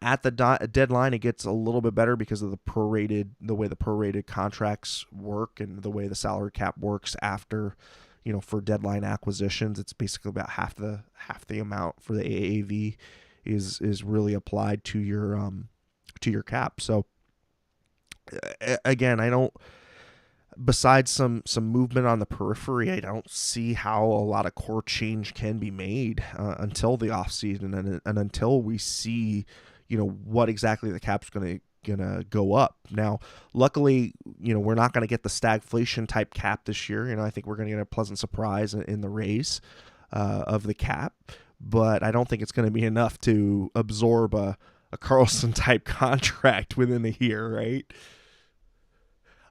At the deadline, it gets a little bit better because of the way the prorated contracts work and the way the salary cap works after, for deadline acquisitions. It's basically about half the amount for the AAV is really applied to your cap. So again, I don't. Besides some movement on the periphery, I don't see how a lot of core change can be made until the offseason and until we see, what exactly the cap's gonna go up. Now, luckily, we're not gonna get the stagflation type cap this year. I think we're gonna get a pleasant surprise in the raise of the cap, but I don't think it's gonna be enough to absorb a Karlsson type contract within a year, right?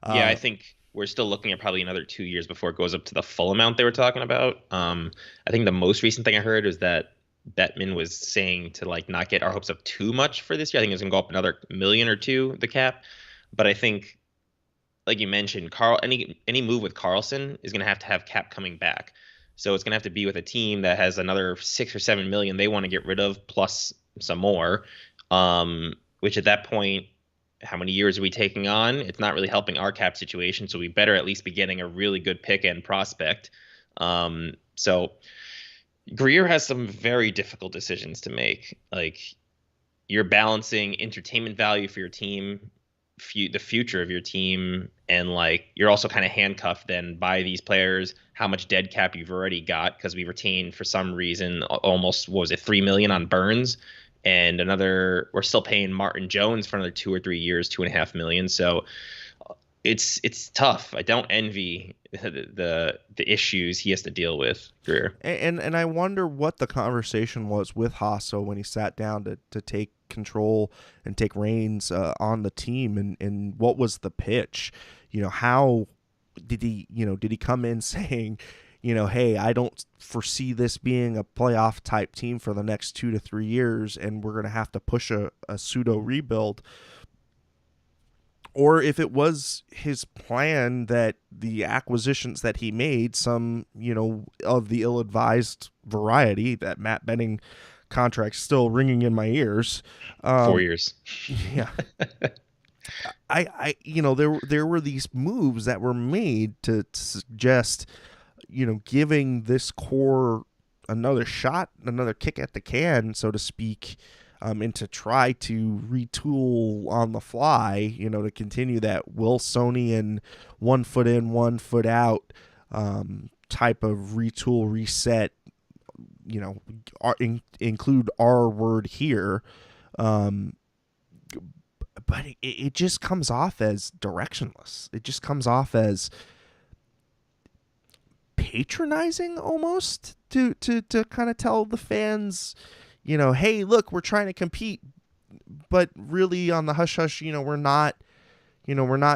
Yeah, I think we're still looking at probably another 2 years before it goes up to the full amount they were talking about. I think the most recent thing I heard was that Bettman was saying to like not get our hopes up too much for this year. I think it's gonna go up another million or two, the cap. But I think, like you mentioned, any move with Karlsson is gonna have cap coming back. So it's gonna have to be with a team that has another 6 or 7 million they want to get rid of, plus some more. Which at that point, how many years are we taking on? It's not really helping our cap situation, so we better at least be getting a really good pick and prospect. So Greer has some very difficult decisions to make. Like, you're balancing entertainment value for your team, the future of your team, and like you're also kind of handcuffed then by these players, how much dead cap you've already got, because we retained for some reason almost, what was it, 3 million on Burns, and we're still paying Martin Jones for another 2 or 3 years, 2.5 million. So it's tough. I don't envy the issues he has to deal with, Greer. And I wonder what the conversation was with Hasso when he sat down to take control and take reins on the team, and what was the pitch? How did he come in saying, hey, I don't foresee this being a playoff type team for the next 2 to 3 years, and we're going to have to push a pseudo rebuild? Or if it was his plan that the acquisitions that he made, some, of the ill-advised variety, that Matt Benning contract still ringing in my ears. 4 years. Yeah. There were these moves that were made to suggest, giving this core another shot, another kick at the can, so to speak, and to try to retool on the fly, to continue that Wilsonian 1 foot in, 1 foot out type of retool, reset, include our word here. But it just comes off as directionless. It just comes off as patronizing almost to kind of tell the fans, hey, look, we're trying to compete, but really on the hush hush, we're not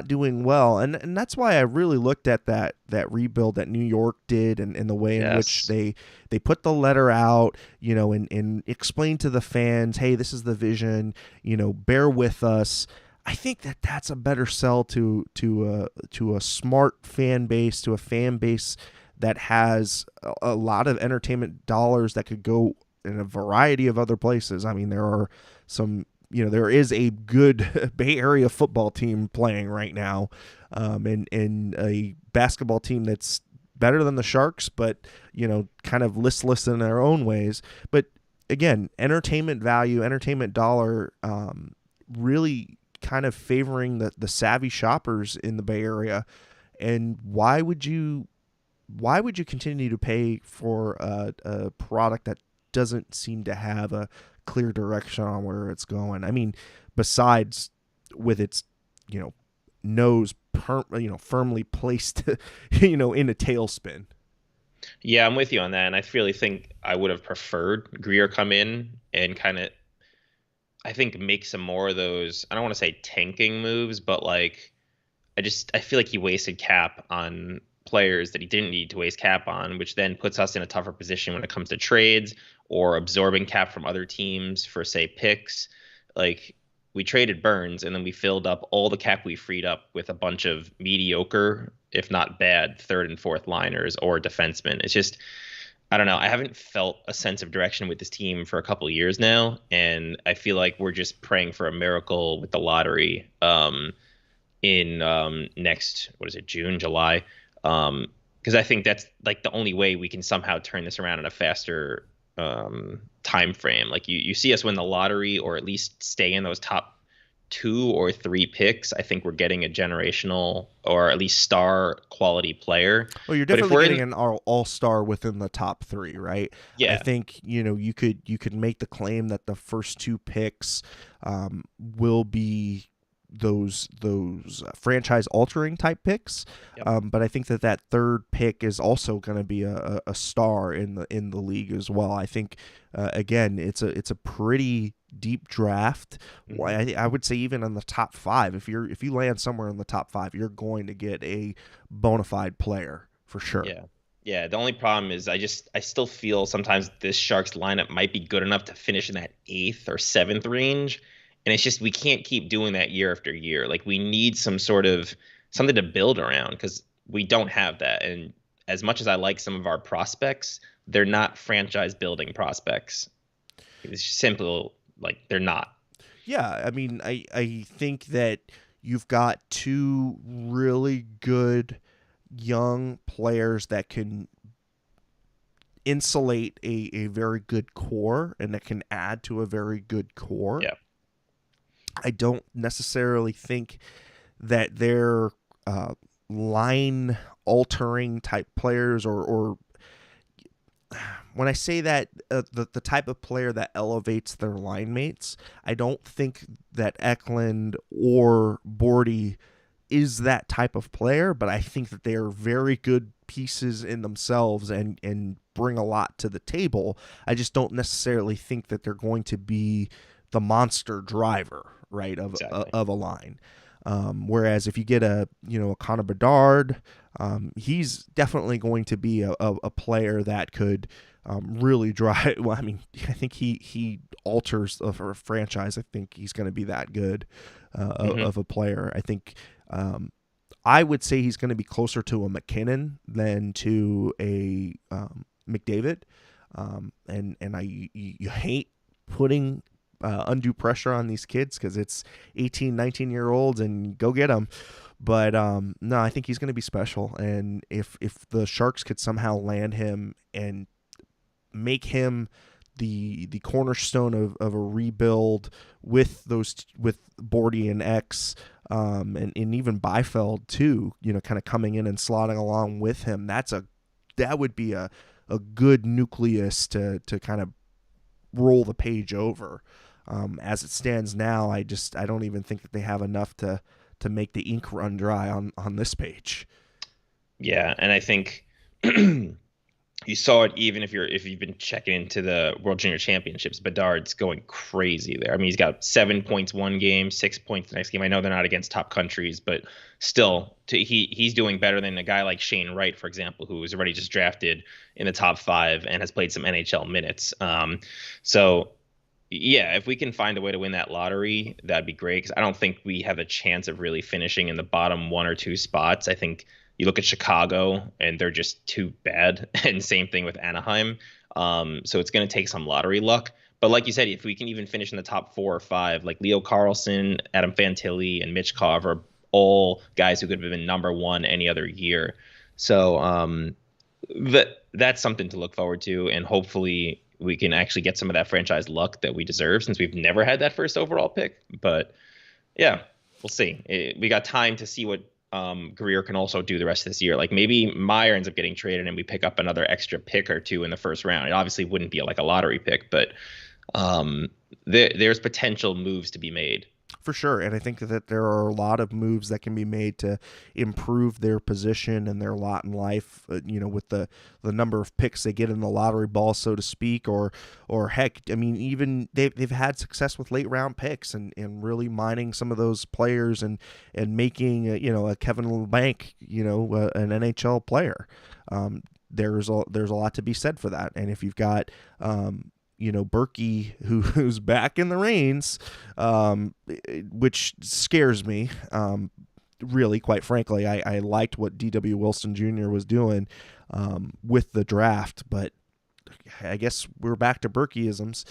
doing well. And that's why I really looked at that rebuild that New York did, and the way in which they put the letter out, and explained to the fans, hey, this is the vision, bear with us. I think that's a better sell to a smart fan base, to a fan base that has a lot of entertainment dollars that could go in a variety of other places. I mean, there are some, there is a good Bay Area football team playing right now, and a basketball team that's better than the Sharks, but, kind of listless in their own ways. But again, entertainment value, entertainment dollar, really kind of favoring the savvy shoppers in the Bay Area. And why would you continue to pay for a product that doesn't seem to have a clear direction on where it's going? I mean, besides with its, nose firmly placed, in a tailspin. Yeah, I'm with you on that, and I really think I would have preferred Greer come in and kind of, I think, make some more of those, I don't want to say tanking moves, but like, I feel like he wasted cap on players that he didn't need to waste cap on, which then puts us in a tougher position when it comes to trades or absorbing cap from other teams for, say, picks. Like, we traded Burns, and then we filled up all the cap we freed up with a bunch of mediocre if not bad, third and fourth liners or defensemen. It's just, I don't know. I haven't felt a sense of direction with this team for a couple of years now, and I feel like we're just praying for a miracle with the lottery in next, what is it, June, July? Because I think that's like the only way we can somehow turn this around in a faster time frame. Like you see us win the lottery or at least stay in those top 2 or 3 picks. I think we're getting a generational or at least star quality player. Well, you're But if definitely we're getting in, an all-star within the top three, right? I yeah, think you could make the claim that the first two picks will be those franchise altering type picks, yep. but I think that third pick is also going to be a star in the league as well. I think again it's a pretty deep draft. Hmm. I would say even in the top five, if you land somewhere in the top five, you're going to get a bona fide player for sure. Yeah. Yeah. The only problem is I still feel sometimes this Sharks lineup might be good enough to finish in that 8th or 7th range. And it's just we can't keep doing that year after year. Like we need some sort of something to build around because we don't have that. And as much as I like some of our prospects, they're not franchise building prospects. It's just simple, like they're not. Yeah, I mean, I think that you've got two really good young players that can insulate a very good core and that can add to a very good core. Yeah. I don't necessarily think that they're uh, line altering type players, or when I say that the type of player that elevates their line mates, I don't think that Eklund or Bordy is that type of player, but I think that they are very good pieces in themselves and bring a lot to the table. I just don't necessarily think that they're going to be the monster driver, right, Exactly. of a line. Whereas if you get a Connor Bedard, he's definitely going to be a player that could really drive. Well, I mean, I think he alters a franchise. I think he's going to be that good Hmm. of a player. I think I would say he's going to be closer to a McKinnon than to a McDavid. And you hate putting undue pressure on these kids because it's 18, 19-year-olds and go get them. But no, I think he's going to be special. And if the Sharks could somehow land him and make him the cornerstone of a rebuild with Bordy and X, and even Byfeld too, kind of coming in and slotting along with him, that would be a good nucleus to kind of roll the page over. As it stands now, I don't even think that they have enough to make the ink run dry on this page. Yeah, and I think you saw it even if you've been checking into the World Junior Championships. Bedard's going crazy there. I mean, he's got 7 points one game, 6 points the next game. I know they're not against top countries, but still, he's doing better than a guy like Shane Wright, for example, who was already just drafted in the top 5 and has played some NHL minutes. So yeah, if we can find a way to win that lottery, that'd be great. Because I don't think we have a chance of really finishing in the bottom 1 or 2 spots. I think you look at Chicago and they're just too bad, and same thing with Anaheim. So it's going to take some lottery luck. But like you said, if we can even finish in the top 4 or 5, like Leo Carlson, Adam Fantilli, and Mitch Carver, all guys who could have been number 1 any other year. So that's something to look forward to, and hopefully we can actually get some of that franchise luck that we deserve since we've never had that first overall pick. But yeah, we'll see. We got time to see what Greer can also do the rest of this year. Like maybe Meyer ends up getting traded and we pick up another extra pick or two in the first round. It obviously wouldn't be like a lottery pick, but there's potential moves to be made. For sure, and I think that there are a lot of moves that can be made to improve their position and their lot in life. With the number of picks they get in the lottery ball, so to speak, or heck, I mean, even they've had success with late round picks and really mining some of those players and making a Kevin Labanc, an NHL player. There's a lot to be said for that, and if you've got Berkey, who's back in the reins, which scares me. really, quite frankly, I liked what D.W. Wilson Jr. was doing with the draft, but I guess we're back to Berkeyisms.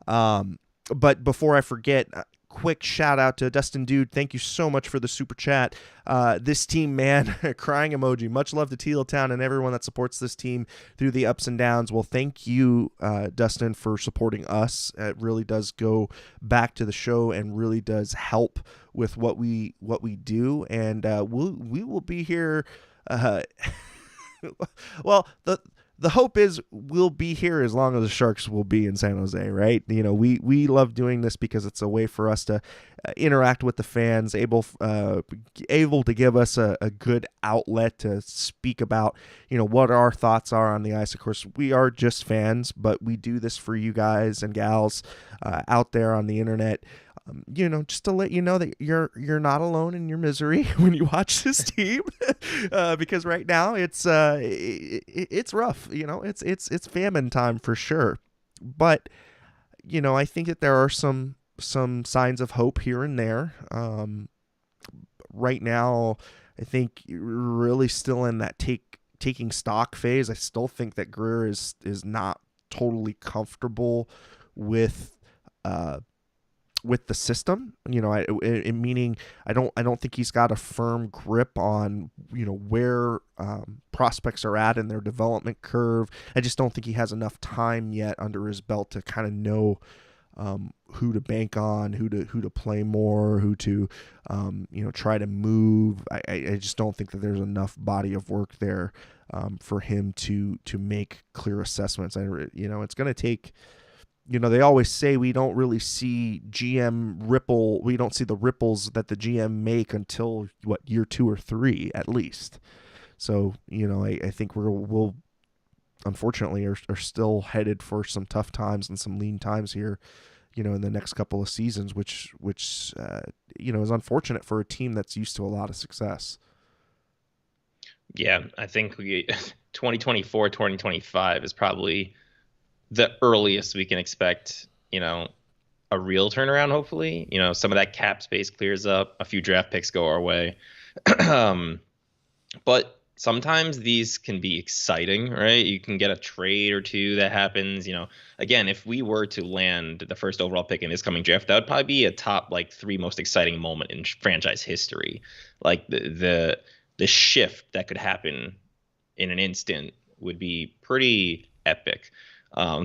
But before I forget, quick shout out to Dustin Dude. Thank you so much for the super chat. This team, man, crying emoji. Much love to Teal Town and everyone that supports this team through the ups and downs. Well, thank you, Dustin, for supporting us. It really does go back to the show and really does help with what we do. And we will be here. Well, the hope is we'll be here as long as the Sharks will be in San Jose, right? You know, we love doing this because it's a way for us to interact with the fans, able to give us a good outlet to speak about, you know, what our thoughts are on the ice. Of course, we are just fans, but we do this for you guys and gals out there on the internet. You know, just to let you know that you're not alone in your misery when you watch this team, because right now it's rough. You know, it's famine time for sure. But you know, I think that there are some signs of hope here and there. Right now, I think you're really still in that taking stock phase. I still think that Greer is not totally comfortable with the system, you know, meaning I don't think he's got a firm grip on, you know, where prospects are at in their development curve. I just don't think he has enough time yet under his belt to kind of know who to bank on, who to play more, who to you know, try to move. I just don't think that there's enough body of work there for him to make clear assessments. You know, it's going to take. You know, they always say we don't really see GM ripple. We don't see the ripples that the GM make until year 2 or 3 at least. So, you know, I think we'll unfortunately are still headed for some tough times and some lean times here, you know, in the next couple of seasons, which you know, is unfortunate for a team that's used to a lot of success. Yeah, I think 2024, 2025 is probably the earliest we can expect, you know, a real turnaround, hopefully. You know, some of that cap space clears up, a few draft picks go our way. But sometimes these can be exciting, right? You can get a trade or two that happens. You know, again, if we were to land the first overall pick in this coming draft, that would probably be a top 3 most exciting moment in franchise history. Like the shift that could happen in an instant would be pretty epic.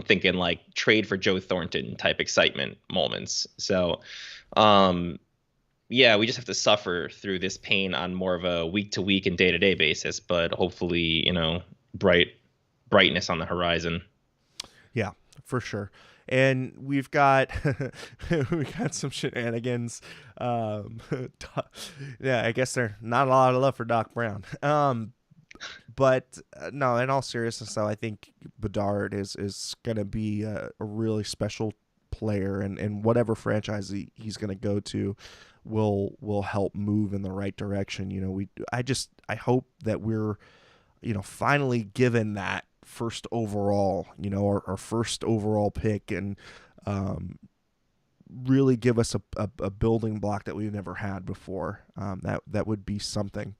Thinking trade for Joe Thornton type excitement moments. So, yeah, we just have to suffer through this pain on more of a week to week and day to day basis, but hopefully, you know, brightness on the horizon. Yeah, for sure. And we've got some shenanigans. Yeah, I guess there's not a lot of love for Doc Brown. But no, in all seriousness, though, I think Bedard is going to be a really special player, and whatever franchise he's going to go to will help move in the right direction. You know, I hope that we're, you know, finally given that first overall, you know, our first overall pick, and really give us a building block that we've never had before. That would be something.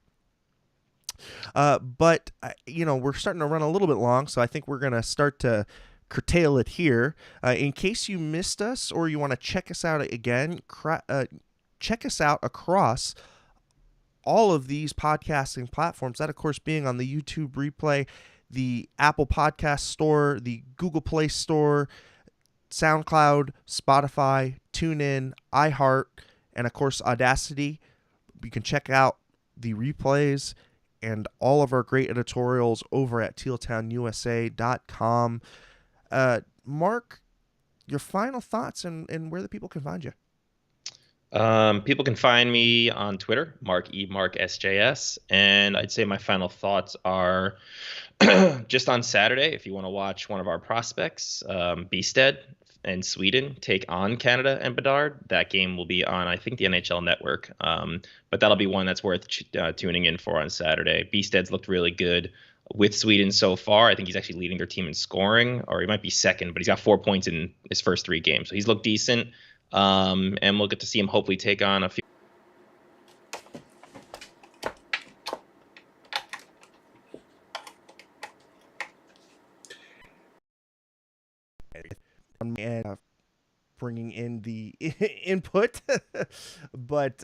But you know, we're starting to run a little bit long, so I think we're going to start to curtail it here. In case you missed us or you want to check us out again, check us out across all of these podcasting platforms, that of course being on the YouTube replay, the Apple Podcast Store, the Google Play Store, SoundCloud, Spotify, TuneIn, iHeart, and of course Audacity. You can check out the replays and all of our great editorials over at tealtownusa.com. Mark, your final thoughts and where the people can find you. People can find me on Twitter, MarkSJS, and I'd say my final thoughts are just on Saturday, if you want to watch one of our prospects, Bistad and Sweden take on Canada and Bedard. That game will be on, I think, the NHL Network, but that'll be one that's worth tuning in for on Saturday. Bistad's looked really good with Sweden so far. I think he's actually leading their team in scoring, or he might be second, but he's got 4 points in his first 3 games, so he's looked decent. And we'll get to see him hopefully take on a few. and bringing in the input. But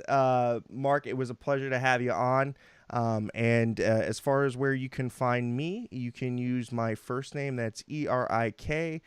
Mark, it was a pleasure to have you on. And as far as where you can find me, you can use my first name. That's Erik